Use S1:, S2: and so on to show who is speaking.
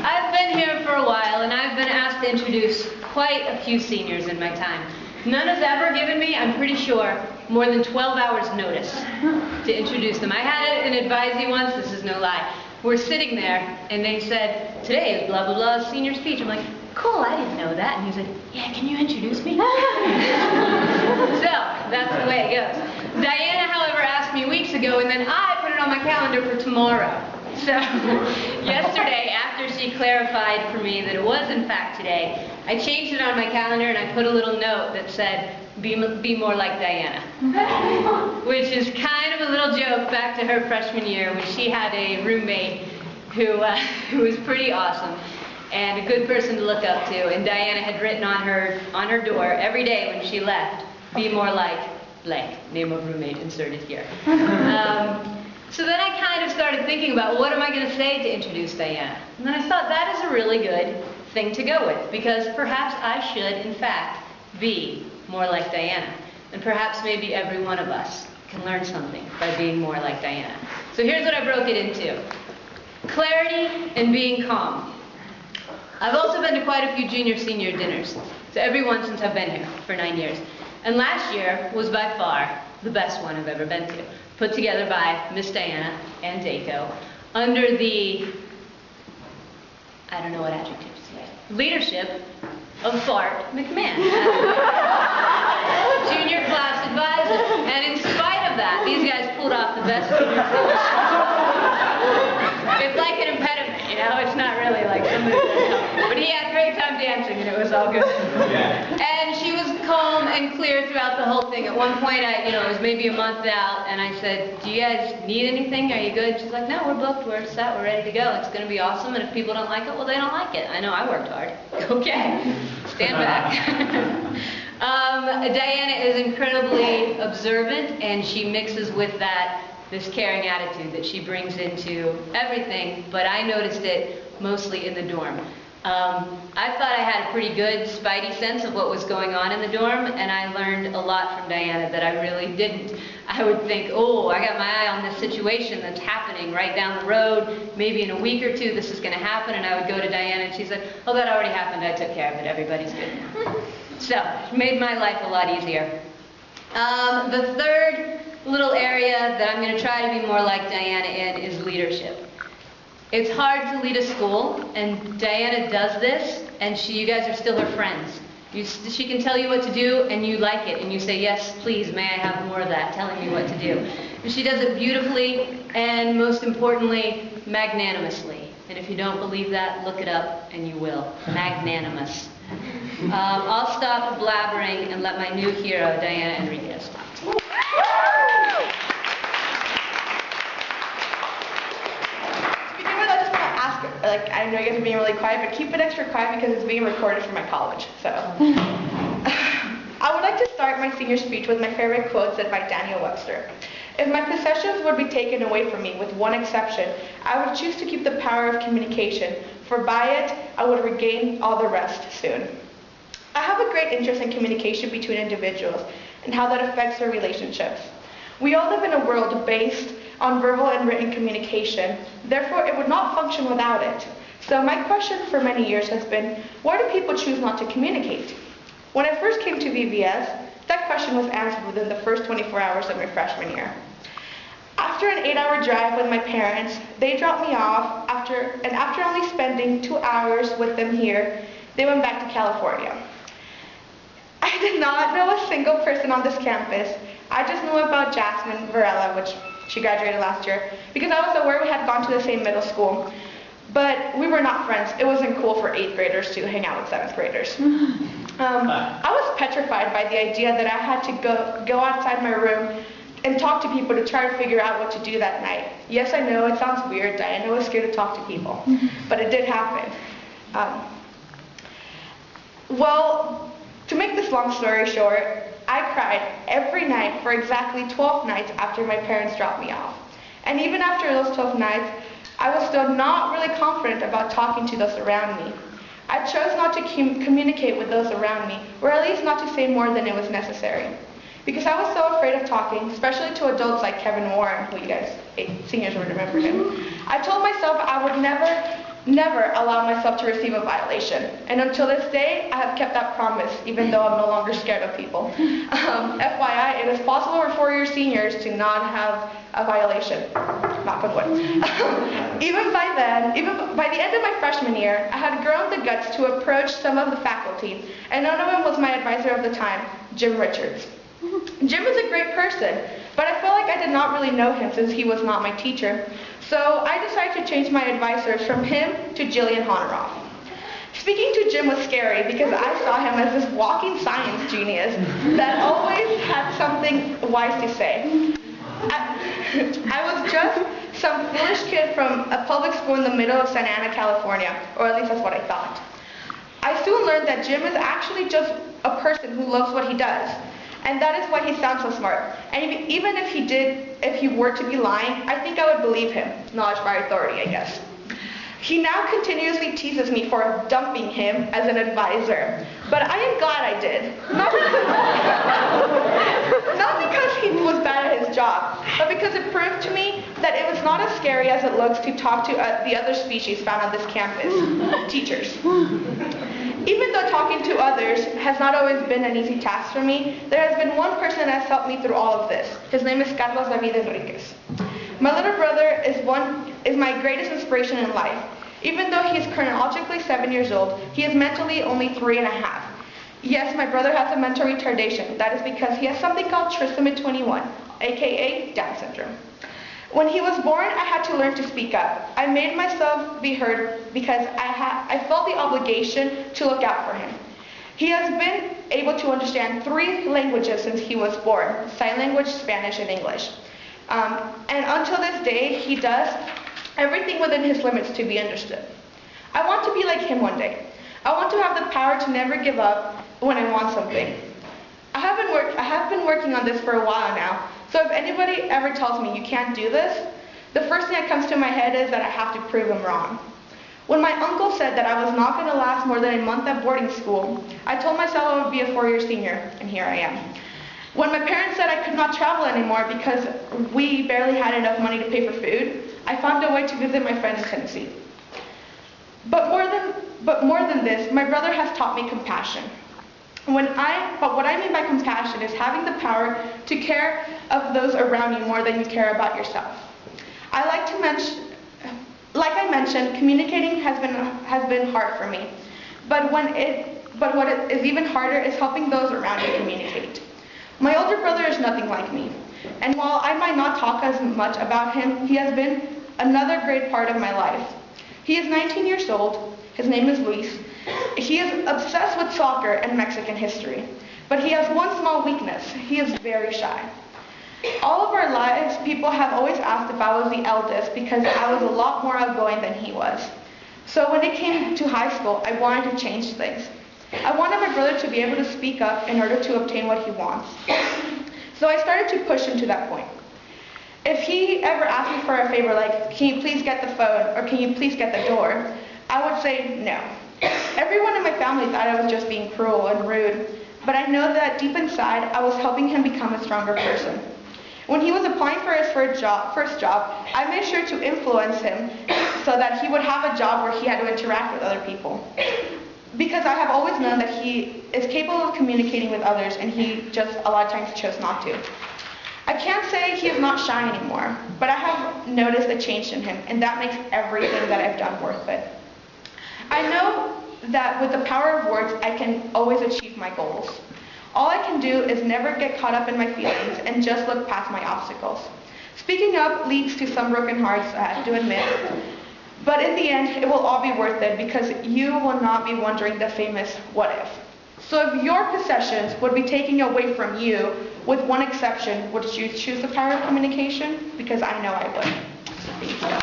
S1: I've been here for a while, and I've been asked to introduce quite a few seniors in my time. None has ever given me, I'm pretty sure, more than 12 hours notice to introduce them. I had an advisee once, this is no lie. We're sitting there, and they said, today is blah, blah, blah, senior speech. I'm like, cool, I didn't know that. And he said, yeah, can you introduce me? So, that's the way it goes. Diana, however, asked me weeks ago, and then I put it on my calendar for tomorrow. So, yesterday, after she clarified for me that it was in fact today, I changed it on my calendar and I put a little note that said, be more like Diana. Which is kind of a little joke back to her freshman year when she had a roommate who was pretty awesome and a good person to look up to. And Diana had written on her door every day when she left, be more like blank, name of roommate inserted here. So then I kind of started thinking about what am I going to say to introduce Diana. And then I thought that is a really good thing to go with, because perhaps I should, in fact, be more like Diana. And perhaps maybe every one of us can learn something by being more like Diana. So here's what I broke it into. Clarity and being calm. I've also been to quite a few junior-senior dinners, so every one since I've been here for 9 years. And last year was by far the best one I've ever been to, put together by Miss Diana and Daco, under the, I don't know what adjective to say, leadership of Bart McMahon, junior class advisor. And in spite of that, these guys pulled off the best junior class. It's like an impediment, you know, it's not really like somebody that helped. But he had a great time dancing and it was all good. Yeah. And she was calm and clear throughout the whole thing. At one point, it was maybe a month out, and I said, do you guys need anything? Are you good? She's like, no, we're booked, we're set, we're ready to go. It's going to be awesome, and if people don't like it, well, they don't like it. I know, I worked hard. Okay, stand back. Diana is incredibly observant, and she mixes with this caring attitude that she brings into everything, but I noticed it mostly in the dorm. I thought I had a pretty good spidey sense of what was going on in the dorm, and I learned a lot from Diana that I really didn't. I would think, oh, I got my eye on this situation that's happening right down the road. Maybe in a week or two this is going to happen, and I would go to Diana and she said, oh, that already happened. I took care of it. Everybody's good now. So, it made my life a lot easier. The third little area that I'm going to try to be more like Diana in is leadership. It's hard to lead a school, and Diana does this, and you guys are still her friends. She can tell you what to do, and you like it, and you say, yes, please, may I have more of that, telling me what to do. And she does it beautifully, and most importantly, magnanimously. And if you don't believe that, look it up, and you will. Magnanimous. I'll stop blabbering and let my new hero, Diana Enriquez, talk to you.
S2: I know you guys are being really quiet, but keep it extra quiet because it's being recorded for my college. So, I would like to start my senior speech with my favorite quote said by Daniel Webster. If my possessions would be taken away from me, with one exception, I would choose to keep the power of communication, for by it I would regain all the rest soon. I have a great interest in communication between individuals and how that affects their relationships. We all live in a world based on verbal and written communication, therefore it would not function without it. So my question for many years has been, why do people choose not to communicate? When I first came to VBS, that question was answered within the first 24 hours of my freshman year. After an 8-hour drive with my parents, they dropped me off, and after only spending 2 hours with them here, they went back to California. I did not know a single person on this campus. I just knew about Jasmine Varela, which she graduated last year, because I was aware we had gone to the same middle school. But we were not friends. It wasn't cool for 8th graders to hang out with 7th graders. I was petrified by the idea that I had to go outside my room and talk to people to try to figure out what to do that night. Yes, I know, it sounds weird. Diana was scared to talk to people, but it did happen. Well, to make this long story short, I cried every night for exactly 12 nights after my parents dropped me off. And even after those 12 nights, I was still not really confident about talking to those around me. I chose not to communicate with those around me, or at least not to say more than it was necessary. Because I was so afraid of talking, especially to adults like Kevin Warren, who you guys, seniors would remember him. I told myself I would never never allow myself to receive a violation. And until this day, I have kept that promise, even though I'm no longer scared of people. FYI, it is possible for four-year seniors to not have a violation. Knock on wood. Even by the end of my freshman year, I had grown the guts to approach some of the faculty, and none of them was my advisor of the time, Jim Richards. Jim is a great person, but I felt like I did not really know him since he was not my teacher. So I decided to change my advisors from him to Jillian Honeroff. Speaking to Jim was scary because I saw him as this walking science genius that always had something wise to say. I was just some foolish kid from a public school in the middle of Santa Ana, California, or at least that's what I thought. I soon learned that Jim is actually just a person who loves what he does. And that is why he sounds so smart. And even if he were to be lying, I think I would believe him. Knowledge by authority, I guess. He now continuously teases me for dumping him as an advisor. But I am glad I did. Not because he was bad at his job, but because it proved to me that it was not as scary as it looks to talk to the other species found on this campus, teachers. Even though talking to others has not always been an easy task for me, there has been one person that has helped me through all of this. His name is Carlos David Enriquez. My little brother is my greatest inspiration in life. Even though he is chronologically 7 years old, he is mentally only 3.5. Yes, my brother has a mental retardation. That is because he has something called trisomy 21, aka Down syndrome. When he was born, I had to learn to speak up. I made myself be heard because I felt the obligation to look out for him. He has been able to understand 3 languages since he was born: sign language, Spanish, and English. And until this day, he does everything within his limits to be understood. I want to be like him one day. I want to have the power to never give up when I want something. I have been working on this for a while now, so if anybody ever tells me you can't do this, the first thing that comes to my head is that I have to prove them wrong. When my uncle said that I was not going to last more than a month at boarding school, I told myself I would be a 4-year senior, and here I am. When my parents said I could not travel anymore because we barely had enough money to pay for food, I found a way to visit my friend in Tennessee. But more than this, my brother has taught me compassion. But what I mean by compassion is having the power to care of those around you more than you care about yourself. Like I mentioned, communicating has been hard for me. But what is even harder is helping those around you communicate. My older brother is nothing like me, and while I might not talk as much about him, he has been another great part of my life. He is 19 years old. His name is Luis. He is obsessed with soccer and Mexican history, but he has one small weakness. He is very shy. All of our lives, people have always asked if I was the eldest because I was a lot more outgoing than he was. So when it came to high school, I wanted to change things. I wanted my brother to be able to speak up in order to obtain what he wants. So I started to push him to that point. If he ever asked me for a favor, like, can you please get the phone, or can you please get the door, I would say no. Everyone in my family thought I was just being cruel and rude, but I know that deep inside, I was helping him become a stronger person. When he was applying for his first job, I made sure to influence him so that he would have a job where he had to interact with other people. Because I have always known that he is capable of communicating with others, and he just a lot of times chose not to. I can't say he is not shy anymore, but I have noticed a change in him, and that makes everything that I've done worth it. I know that with the power of words, I can always achieve my goals. All I can do is never get caught up in my feelings and just look past my obstacles. Speaking up leads to some broken hearts, I have to admit. But in the end, it will all be worth it because you will not be wondering the famous what if. So if your possessions would be taken away from you, with one exception, would you choose the power of communication? Because I know I would. Thank you.